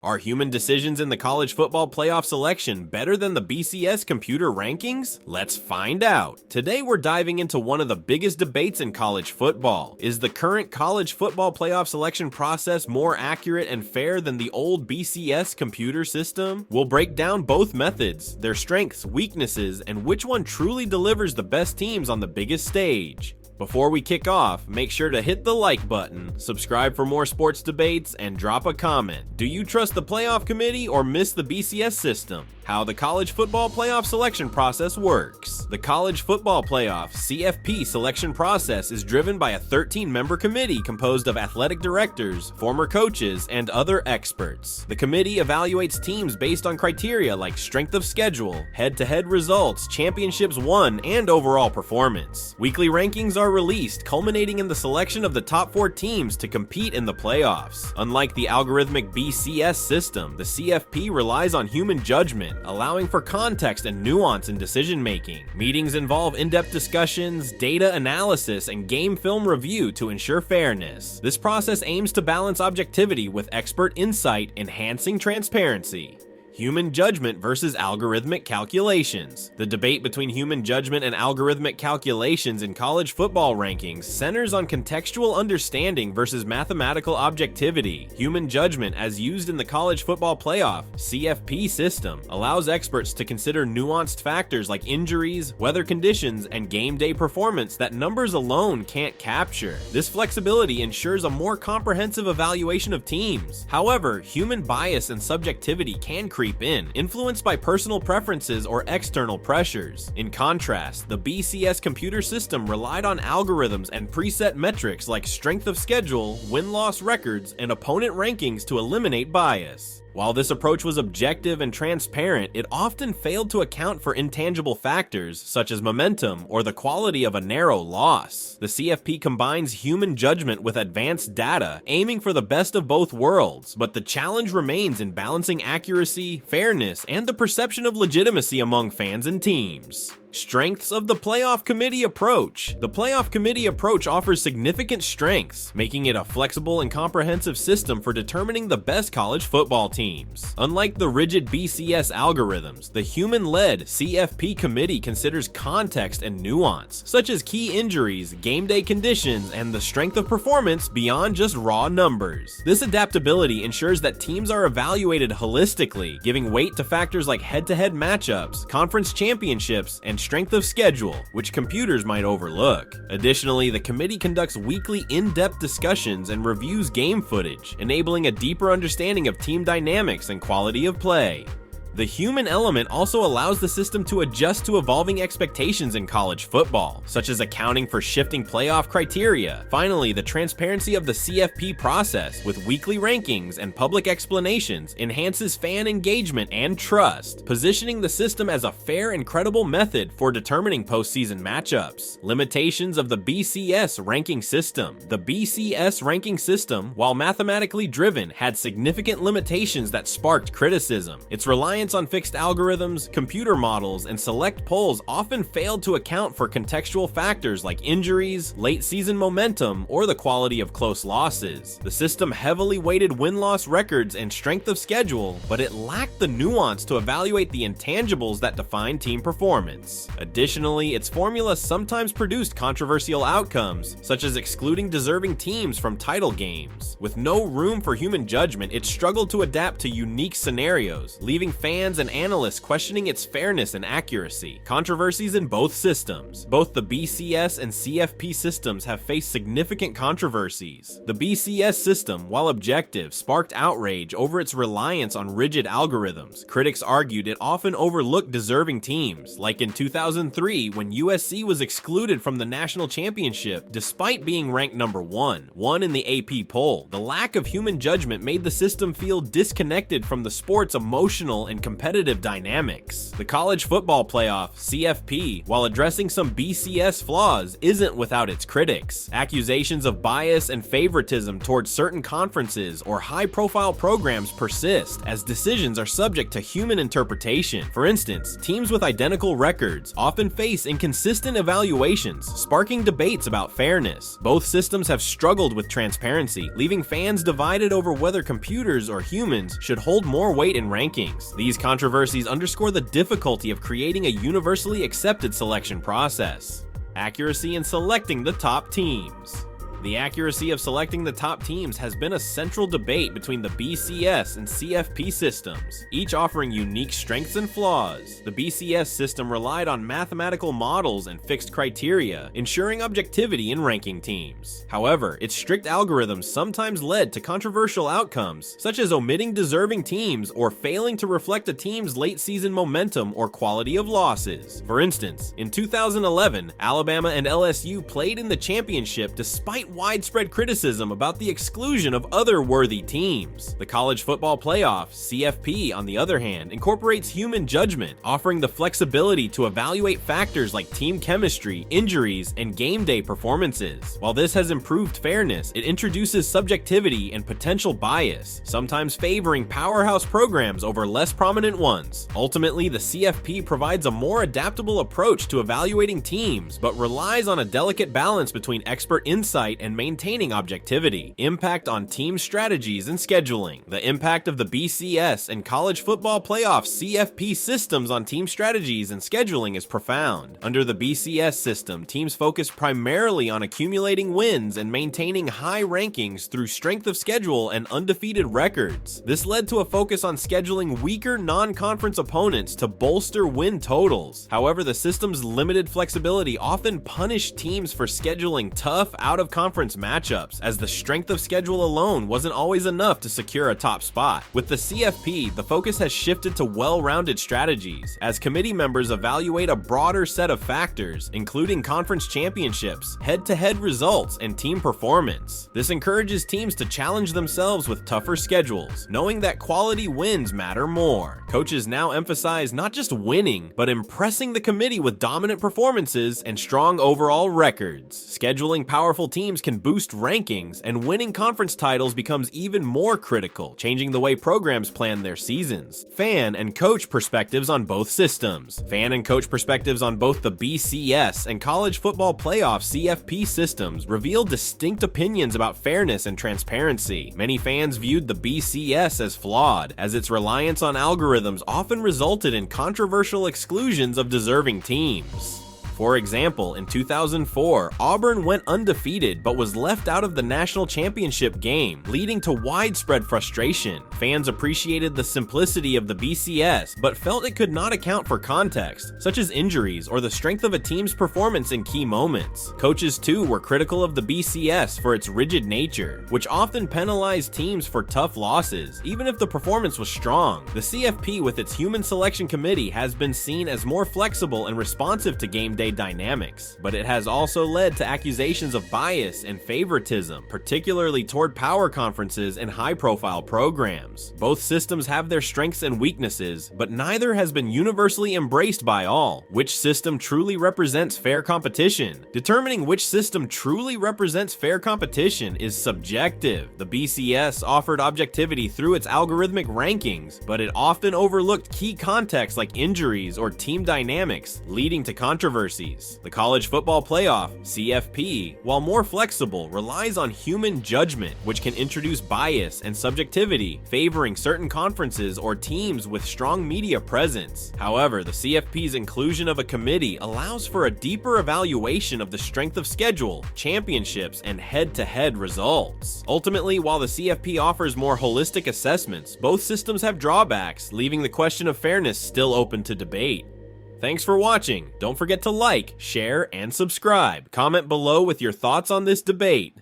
Are human decisions in the college football playoff selection better than the BCS computer rankings? Let's find out. Today we're diving into one of the biggest debates in college football. Is the current college football playoff selection process more accurate and fair than the old BCS computer system? We'll break down both methods, their strengths, weaknesses, and which one truly delivers the best teams on the biggest stage. Before we kick off, make sure to hit the like button, subscribe for more sports debates, and drop a comment. Do you trust the playoff committee or miss the BCS system? How the college football playoff selection process works. The college football playoff CFP selection process is driven by a 13-member committee composed of athletic directors, former coaches, and other experts. The committee evaluates teams based on criteria like strength of schedule, head-to-head results, championships won, and overall performance. Weekly rankings are released, culminating in the selection of the top 4 teams to compete in the playoffs. Unlike the algorithmic BCS system, the CFP relies on human judgment, allowing for context and nuance in decision-making. Meetings involve in-depth discussions, data analysis, and game film review to ensure fairness. This process aims to balance objectivity with expert insight, enhancing transparency. Human judgment versus algorithmic calculations. The debate between human judgment and algorithmic calculations in college football rankings centers on contextual understanding versus mathematical objectivity. Human judgment, as used in the college football playoff CFP system, allows experts to consider nuanced factors like injuries, weather conditions, and game day performance that numbers alone can't capture. This flexibility ensures a more comprehensive evaluation of teams. However, human bias and subjectivity can creep in, influenced by personal preferences or external pressures. In contrast, the BCS computer system relied on algorithms and preset metrics like strength of schedule, win-loss records, and opponent rankings to eliminate bias. While this approach was objective and transparent, it often failed to account for intangible factors such as momentum or the quality of a narrow loss. The CFP combines human judgment with advanced data, aiming for the best of both worlds, but the challenge remains in balancing accuracy, fairness, and the perception of legitimacy among fans and teams. Strengths of the playoff committee approach. The playoff committee approach offers significant strengths, making it a flexible and comprehensive system for determining the best college football teams. Unlike the rigid BCS algorithms, the human-led CFP committee considers context and nuance, such as key injuries, game day conditions, and the strength of performance beyond just raw numbers. This adaptability ensures that teams are evaluated holistically, giving weight to factors like head-to-head matchups, conference championships, and strength of schedule, which computers might overlook. Additionally, the committee conducts weekly in-depth discussions and reviews game footage, enabling a deeper understanding of team dynamics and quality of play. The human element also allows the system to adjust to evolving expectations in college football, such as accounting for shifting playoff criteria. Finally, the transparency of the CFP process, with weekly rankings and public explanations, enhances fan engagement and trust, positioning the system as a fair and credible method for determining postseason matchups. Limitations of the BCS ranking system. The BCS ranking system, while mathematically driven, had significant limitations that sparked criticism. Its reliance on fixed algorithms, computer models, and select polls often failed to account for contextual factors like injuries, late season momentum, or the quality of close losses. The system heavily weighted win-loss records and strength of schedule, but it lacked the nuance to evaluate the intangibles that define team performance. Additionally, its formula sometimes produced controversial outcomes, such as excluding deserving teams from title games. With no room for human judgment, it struggled to adapt to unique scenarios, leaving fans and analysts questioning its fairness and accuracy. Controversies in both systems. Both the BCS and CFP systems have faced significant controversies. The BCS system, while objective, sparked outrage over its reliance on rigid algorithms. Critics argued it often overlooked deserving teams, like in 2003 when USC was excluded from the national championship despite being ranked number 1 in the AP poll. The lack of human judgment made the system feel disconnected from the sport's emotional and competitive dynamics. The College Football Playoff, CFP, while addressing some BCS flaws, isn't without its critics. Accusations of bias and favoritism towards certain conferences or high-profile programs persist, as decisions are subject to human interpretation. For instance, teams with identical records often face inconsistent evaluations, sparking debates about fairness. Both systems have struggled with transparency, leaving fans divided over whether computers or humans should hold more weight in rankings. These controversies underscore the difficulty of creating a universally accepted selection process. Accuracy in selecting the top teams. The accuracy of selecting the top teams has been a central debate between the BCS and CFP systems, each offering unique strengths and flaws. The BCS system relied on mathematical models and fixed criteria, ensuring objectivity in ranking teams. However, its strict algorithms sometimes led to controversial outcomes, such as omitting deserving teams or failing to reflect a team's late-season momentum or quality of losses. For instance, in 2011, Alabama and LSU played in the championship despite widespread criticism about the exclusion of other worthy teams. The College Football Playoff, CFP, on the other hand, incorporates human judgment, offering the flexibility to evaluate factors like team chemistry, injuries, and game day performances. While this has improved fairness, it introduces subjectivity and potential bias, sometimes favoring powerhouse programs over less prominent ones. Ultimately, the CFP provides a more adaptable approach to evaluating teams, but relies on a delicate balance between expert insight and maintaining objectivity. Impact on team strategies and scheduling. The impact of the BCS and College Football Playoff CFP systems on team strategies and scheduling is profound. Under the BCS system, teams focus primarily on accumulating wins and maintaining high rankings through strength of schedule and undefeated records. This led to a focus on scheduling weaker non-conference opponents to bolster win totals. However, the system's limited flexibility often punished teams for scheduling tough, out-of-conference matchups, as the strength of schedule alone wasn't always enough to secure a top spot. With the CFP, the focus has shifted to well-rounded strategies, as committee members evaluate a broader set of factors, including conference championships, head-to-head results, and team performance. This encourages teams to challenge themselves with tougher schedules, knowing that quality wins matter more. Coaches now emphasize not just winning, but impressing the committee with dominant performances and strong overall records. Scheduling powerful teams can boost rankings, and winning conference titles becomes even more critical, changing the way programs plan their seasons. Fan and coach perspectives on both systems. Fan and coach perspectives on both the BCS and College Football Playoff CFP systems reveal distinct opinions about fairness and transparency. Many fans viewed the BCS as flawed, as its reliance on algorithms often resulted in controversial exclusions of deserving teams. For example, in 2004, Auburn went undefeated but was left out of the national championship game, leading to widespread frustration. Fans appreciated the simplicity of the BCS, but felt it could not account for context, such as injuries or the strength of a team's performance in key moments. Coaches, too, were critical of the BCS for its rigid nature, which often penalized teams for tough losses, even if the performance was strong. The CFP, with its Human Selection Committee, has been seen as more flexible and responsive to game day dynamics, but it has also led to accusations of bias and favoritism, particularly toward power conferences and high-profile programs. Both systems have their strengths and weaknesses, but neither has been universally embraced by all. Which system truly represents fair competition? Determining which system truly represents fair competition is subjective. The BCS offered objectivity through its algorithmic rankings, but it often overlooked key contexts like injuries or team dynamics, leading to controversies. The College Football Playoff, CFP, while more flexible, relies on human judgment, which can introduce bias and subjectivity, favoring certain conferences or teams with strong media presence. However, the CFP's inclusion of a committee allows for a deeper evaluation of the strength of schedule, championships, and head-to-head results. Ultimately, while the CFP offers more holistic assessments, both systems have drawbacks, leaving the question of fairness still open to debate. Thanks for watching. Don't forget to like, share, and subscribe. Comment below with your thoughts on this debate.